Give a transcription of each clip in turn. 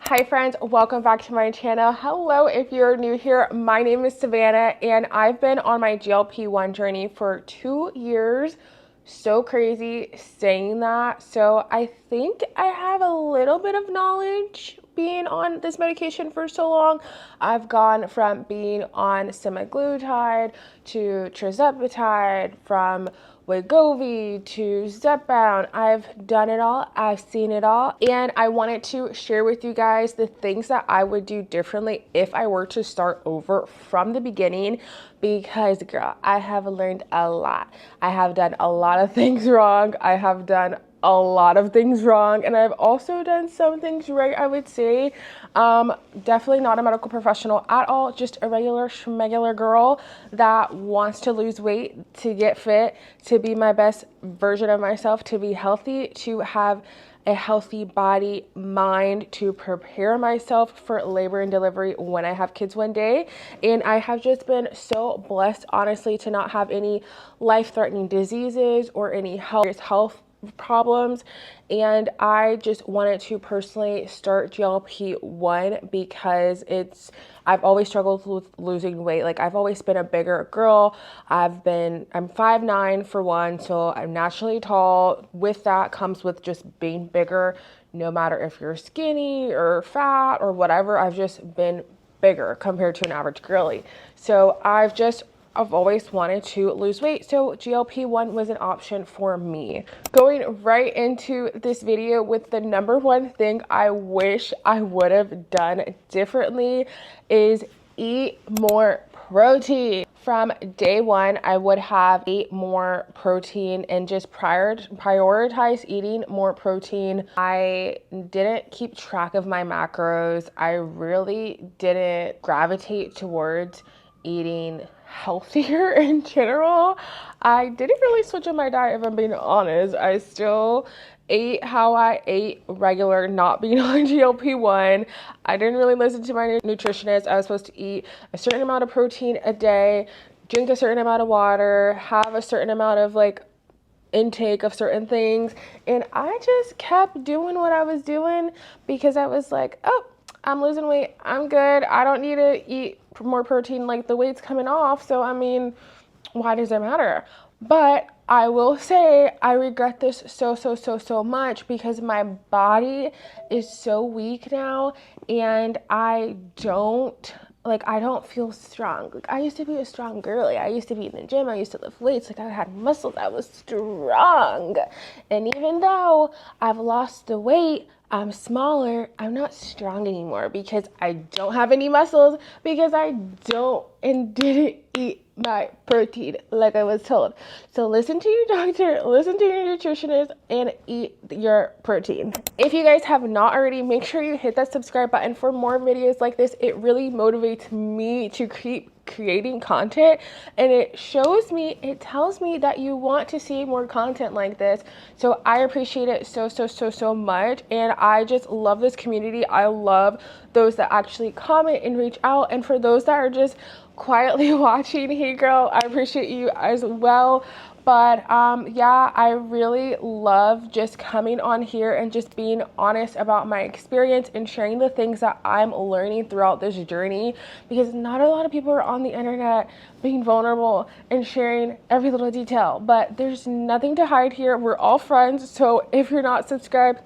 Hi friends, welcome back to my channel. Hello, if you're new here, my name is Savannah and I've been on my GLP-1 journey for 2 years. So crazy saying that. So I think I have a little bit of knowledge being on this medication for so long. I've gone from being on Semaglutide to Tirzepatide, from Wegovy to Zepbound. I've done it all, I've seen it all, and I wanted to share with you guys the things that I would do differently if I were to start over from the beginning, because girl, I have learned a lot. I have done a lot of things wrong. I have done a lot of things wrong, and I've also done some things right, I would say. Definitely not a medical professional at all, just a regular schmegular girl that wants to lose weight, to get fit, to be my best version of myself, to be healthy, to have a healthy body, mind, to prepare myself for labor and delivery when I have kids one day. And I have just been so blessed, honestly, to not have any life-threatening diseases or any health problems. And I just wanted to personally start GLP-1 because I've always struggled with losing weight. Like, I've always been a bigger girl. I'm 5'9" for one, so I'm naturally tall. With that comes with just being bigger, no matter if you're skinny or fat or whatever. I've just been bigger compared to an average girly. So I've always wanted to lose weight, so GLP-1 was an option for me. Going right into this video with the number one thing I wish I would have done differently is eat more protein. From day one, I would have ate more protein and just prioritize eating more protein. I didn't keep track of my macros. I really didn't gravitate towards eating healthier in general. I didn't really switch on my diet, if I'm being honest. I still ate how I ate regular, not being on GLP-1. I didn't really listen to my nutritionist. I was supposed to eat a certain amount of protein a day, drink a certain amount of water, have a certain amount of intake of certain things, and I just kept doing what I was doing because I was like, oh, I'm losing weight, I'm good, I don't need to eat more protein, like the weight's coming off, so I mean, why does it matter? But I will say I regret this so much because my body is so weak now, and I don't feel strong. Like, I used to be a strong girly. I used to be in the gym. I used to lift weights. Like, I had muscles. I was strong. And even though I've lost the weight, I'm smaller, I'm not strong anymore because I don't have any muscles, because I don't and didn't eat my protein like I was told. So listen to your doctor, listen to your nutritionist, and eat your protein. If you guys have not already, make sure you hit that subscribe button for more videos like this. It really motivates me to keep creating content, and it tells me that you want to see more content like this. So I appreciate it so much, and I just love this community. I love those that actually comment and reach out, and for those that are just quietly watching, hey girl, I appreciate you as well. But yeah, I really love just coming on here and just being honest about my experience and sharing the things that I'm learning throughout this journey, because not a lot of people are on the internet being vulnerable and sharing every little detail. But there's nothing to hide here. We're all friends. So if you're not subscribed,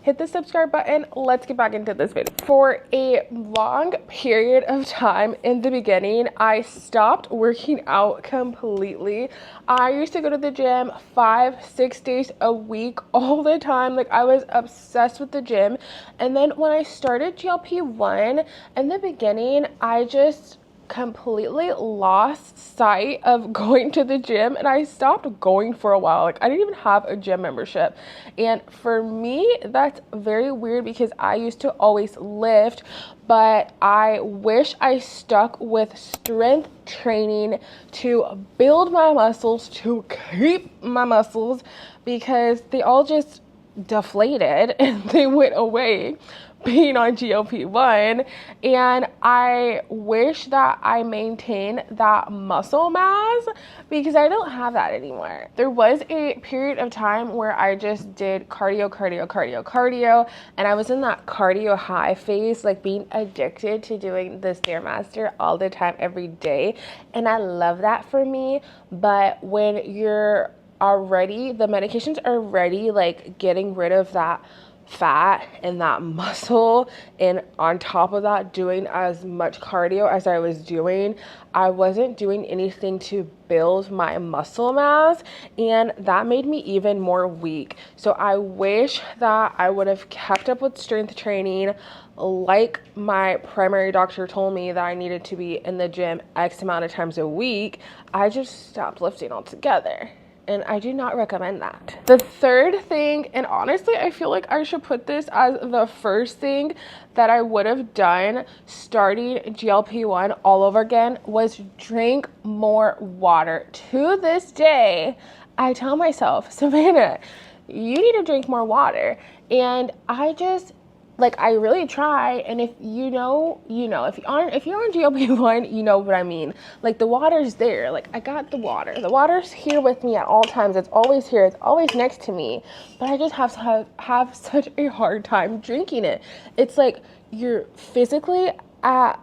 hit the subscribe button. Let's get back into this video. For a long period of time in the beginning, I stopped working out completely. I used to go to the gym 5-6 days a week all the time. Like, I was obsessed with the gym. And then when I started GLP-1 in the beginning, I just completely lost sight of going to the gym, and I stopped going for a while. Like, I didn't even have a gym membership, and for me that's very weird because I used to always lift, but I wish I stuck with strength training to build my muscles, to keep my muscles, because they all just deflated and they went away. being on GLP-1, and I wish that I maintained that muscle mass because I don't have that anymore. There was a period of time where I just did cardio, and I was in that cardio high phase, like being addicted to doing the Stairmaster all the time, every day, and I love that for me. But when you're already, the medications are already like getting rid of that fat and that muscle, and on top of that doing as much cardio as I was doing, I wasn't doing anything to build my muscle mass, and that made me even more weak. So I wish that I would have kept up with strength training like my primary doctor told me that I needed to be in the gym X amount of times a week. I just stopped lifting altogether. And I do not recommend that. The third thing, and honestly, I feel like I should put this as the first thing that I would have done starting GLP-1 all over again, was drink more water. To this day, I tell myself, Savannah, you need to drink more water. And I just, like, I really try, and if you know, you know. If you're on GLP-1, you know what I mean. Like, the water's there. Like, I got the water. The water's here with me at all times. It's always here. It's always next to me. But I just have such a hard time drinking it. It's like you're physically at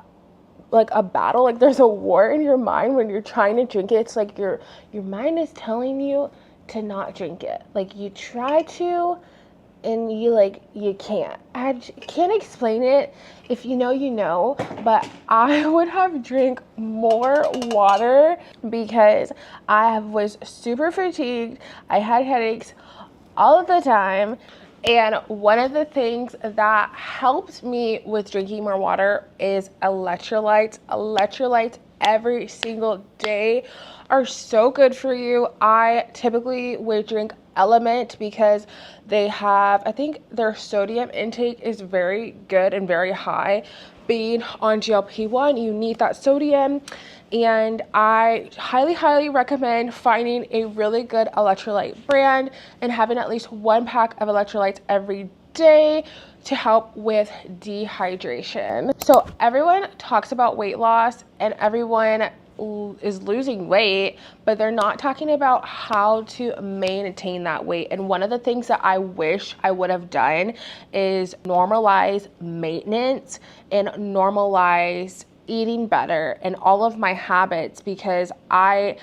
like a battle. Like, there's a war in your mind when you're trying to drink it. It's like your mind is telling you to not drink it. Like, you try to, and you can't. I can't explain it. If you know, you know. But I would have drank more water because I was super fatigued. I had headaches all of the time. And one of the things that helped me with drinking more water is electrolytes. Electrolytes every single day are so good for you. I typically would drink Element because they have, I think their sodium intake is very good and very high. Being on GLP-1, you need that sodium, and I highly recommend finding a really good electrolyte brand and having at least one pack of electrolytes every day to help with dehydration. So everyone talks about weight loss and everyone is losing weight, but they're not talking about how to maintain that weight. And one of the things that I wish I would have done is normalize maintenance and normalize eating better and all of my habits, because I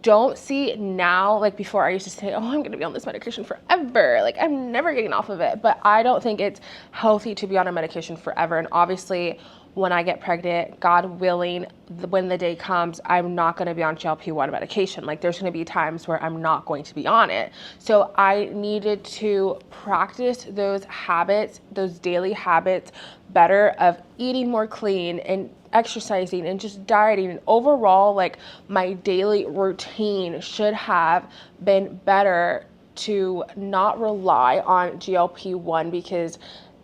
don't see now, like before I used to say, oh, I'm going to be on this medication forever. Like, I'm never getting off of it. But I don't think it's healthy to be on a medication forever. And obviously, when I get pregnant, God willing, when the day comes, I'm not going to be on GLP-1 medication. Like, there's going to be times where I'm not going to be on it. So I needed to practice those habits, those daily habits better, of eating more clean and exercising and just dieting. And overall, like, my daily routine should have been better to not rely on GLP-1, because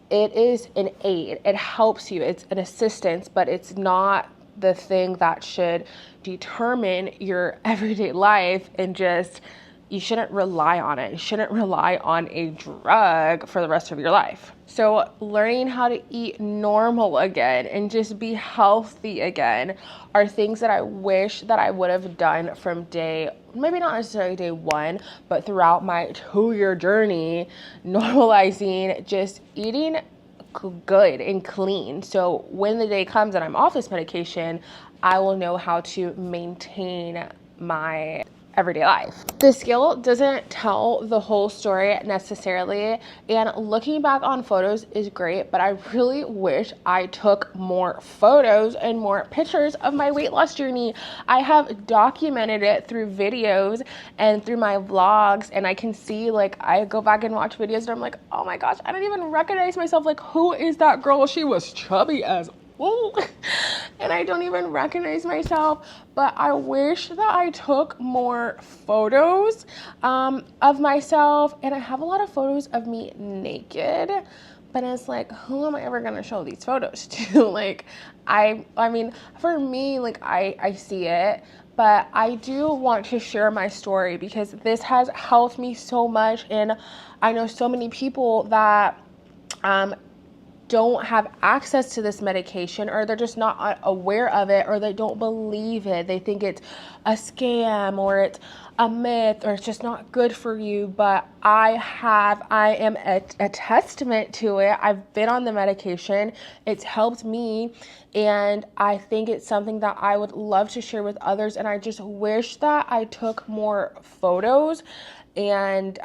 it is an aid. It helps you. It's an assistance, but it's not the thing that should determine your everyday life, and just, you shouldn't rely on it. You shouldn't rely on a drug for the rest of your life. So learning how to eat normal again and just be healthy again are things that I wish that I would have done from maybe not necessarily day one, but throughout my 2-year journey, normalizing just eating good and clean. So when the day comes and I'm off this medication, I will know how to maintain my everyday life. The scale doesn't tell the whole story necessarily, and looking back on photos is great, but I really wish I took more photos and more pictures of my weight loss journey. I have documented it through videos and through my vlogs, and I can see, like, I go back and watch videos and I'm like, oh my gosh, I don't even recognize myself. Like, who is that girl? She was chubby as and I don't even recognize myself. But I wish that I took more photos of myself, and I have a lot of photos of me naked, but it's like, who am I ever gonna show these photos to? Like, I mean, for me, like, I see it, but I do want to share my story because this has helped me so much, and I know so many people that don't have access to this medication, or they're just not aware of it, or they don't believe it. They think it's a scam or it's a myth or it's just not good for you. But I am a testament to it. I've been on the medication. It's helped me, and I think it's something that I would love to share with others. And I just wish that I took more photos and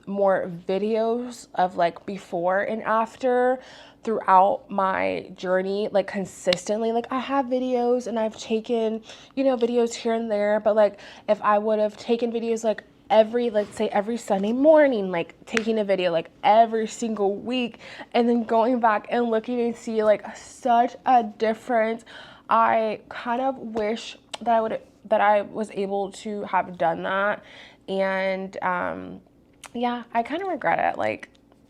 more videos of like before and after throughout my journey, like consistently. Like I have videos and I've taken, videos here and there, but like if I would have taken videos like let's say every Sunday morning, like taking a video like every single week, and then going back and looking and see like such a difference. I kind of wish that I was able to have done that. And yeah, I kind of regret it. Like,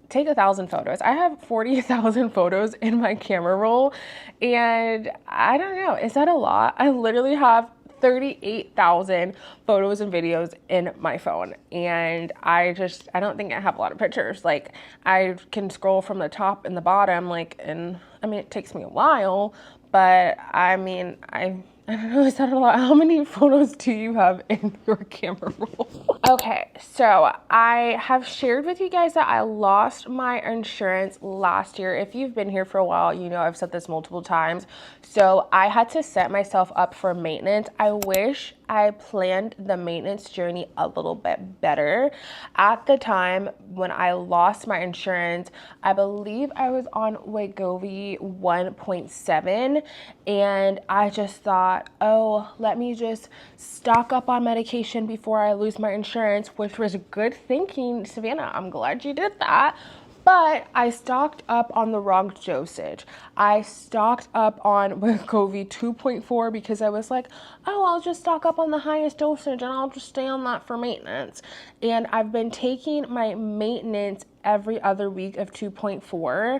take 1,000 photos. I have 40,000 photos in my camera roll, and I don't know, is that a lot? I literally have 38,000 photos and videos in my phone, and I don't think I have a lot of pictures. Like, I can scroll from the top and the bottom, like, and I mean, it takes me a while, but I mean, I don't know, is that a lot? How many photos do you have in your camera roll? Okay, so I have shared with you guys that I lost my insurance last year. If you've been here for a while, you know I've said this multiple times. So I had to set myself up for maintenance. I wish I planned the maintenance journey a little bit better. At the time when I lost my insurance, I believe I was on Wegovy 1.7, and I just thought, oh, let me just stock up on medication before I lose my insurance, which was good thinking, Savannah. I'm glad you did that. But I stocked up on the wrong dosage. I stocked up on Wegovy 2.4 because I was like, oh, I'll just stock up on the highest dosage and I'll just stay on that for maintenance. And I've been taking my maintenance every other week of 2.4,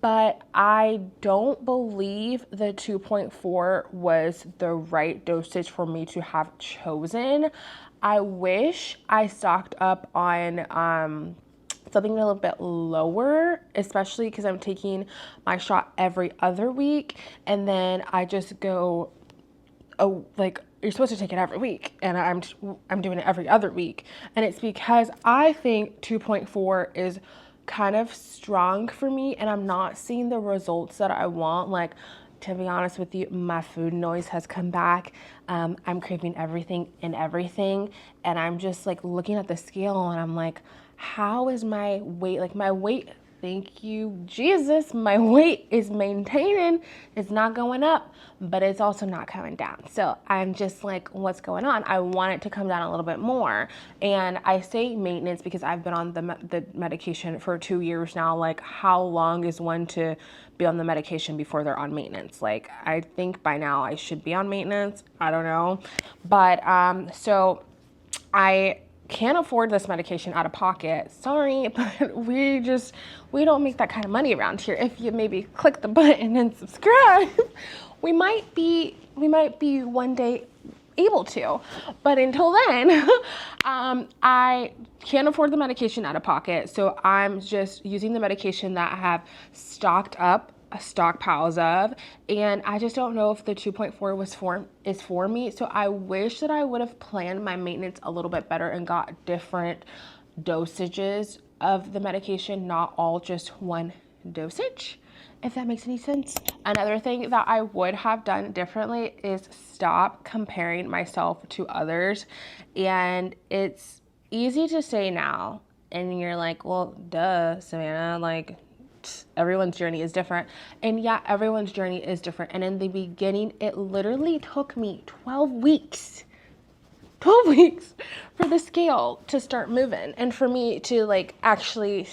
but I don't believe the 2.4 was the right dosage for me to have chosen. I wish I stocked up on something a little bit lower, especially because I'm taking my shot every other week, and then I just go, oh, like, you're supposed to take it every week, and I'm doing it every other week. And it's because I think 2.4 is kind of strong for me, and I'm not seeing the results that I want. Like, to be honest with you, my food noise has come back. I'm craving everything, and I'm just like looking at the scale, and I'm like, how is my weight? Like, my weight, thank you, Jesus, my weight is maintaining. It's not going up, but it's also not coming down. So I'm just like, what's going on? I want it to come down a little bit more. And I say maintenance because I've been on the medication for 2 years now. Like, how long is one to be on the medication before they're on maintenance? Like, I think by now I should be on maintenance. I don't know. But so I can't afford this medication out of pocket. Sorry, but we don't make that kind of money around here. If you maybe click the button and subscribe, we might be one day able to. But until then, I can't afford the medication out of pocket. So I'm just using the medication that I have stocked up stockpiles of, and I just don't know if the 2.4 is for me. So I wish that I would have planned my maintenance a little bit better and got different dosages of the medication, not all just one dosage, if that makes any sense. Another thing that I would have done differently is stop comparing myself to others. And it's easy to say now, and you're like, well, duh, Savannah, like, everyone's journey is different. And yeah, everyone's journey is different. And in the beginning, it literally took me 12 weeks for the scale to start moving and for me to like actually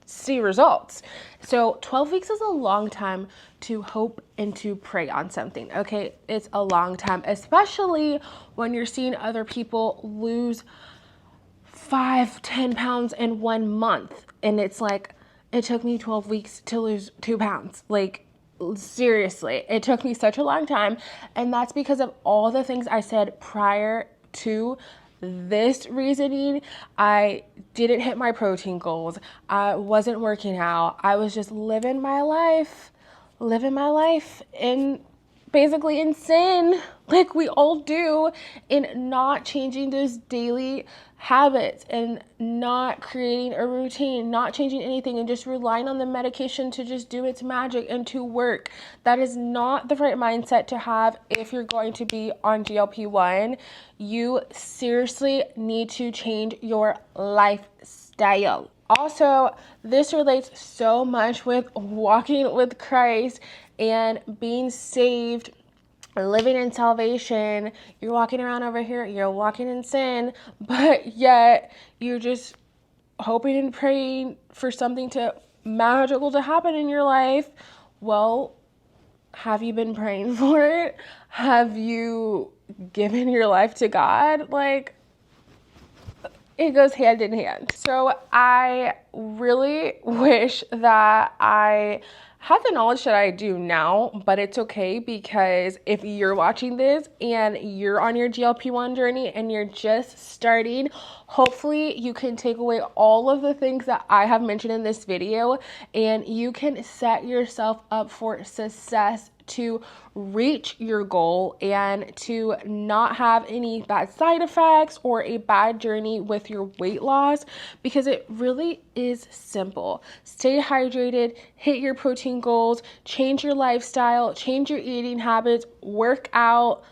see results. So 12 weeks is a long time to hope and to pray on something. Okay, it's a long time, especially when you're seeing other people lose 5-10 pounds in 1 month. And it's like, it took me 12 weeks to lose 2 pounds. Like, seriously, it took me such a long time. And that's because of all the things I said prior to this reasoning, I didn't hit my protein goals. I wasn't working out. I was just living my life in basically in sin, like we all do, in not changing those daily habits and not creating a routine, not changing anything, and just relying on the medication to just do its magic and to work. That is not the right mindset to have if you're going to be on GLP-1. You seriously need to change your lifestyle. Also, this relates so much with walking with Christ and being saved, living in salvation. You're walking around over here, you're walking in sin, but yet you're just hoping and praying for something magical to happen in your life. Well, have you been praying for it? Have you given your life to God? Like, it goes hand in hand. So I really wish that I had the knowledge that I do now, but it's okay, because if you're watching this and you're on your GLP-1 journey and you're just starting, hopefully you can take away all of the things that I have mentioned in this video, and you can set yourself up for success to reach your goal and to not have any bad side effects or a bad journey with your weight loss, because it really is simple. Stay hydrated, hit your protein goals, change your lifestyle, change your eating habits, work out.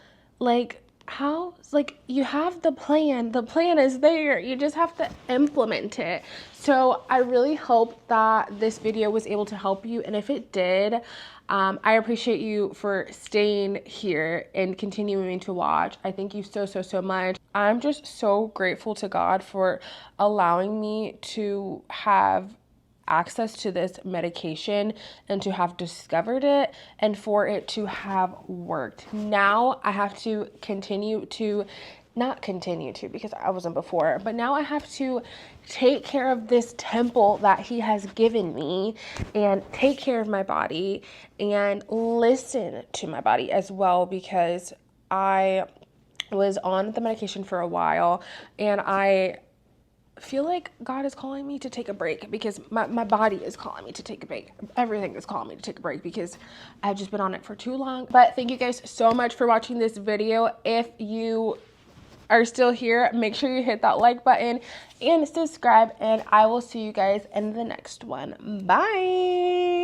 You have the plan is there, you just have to implement it. So I really hope that this video was able to help you, and if it did, I appreciate you for staying here and continuing to watch. I thank you so much. I'm just so grateful to God for allowing me to have access to this medication and to have discovered it and for it to have worked. Now I have to not continue to because I wasn't before, but now I have to take care of this temple that he has given me and take care of my body and listen to my body as well, because I was on the medication for a while and I feel like God is calling me to take a break, because my body is calling me to take a break. Everything is calling me to take a break because I've just been on it for too long. But thank you guys so much for watching this video. If you are still here, make sure you hit that like button and subscribe, and I will see you guys in the next one. Bye.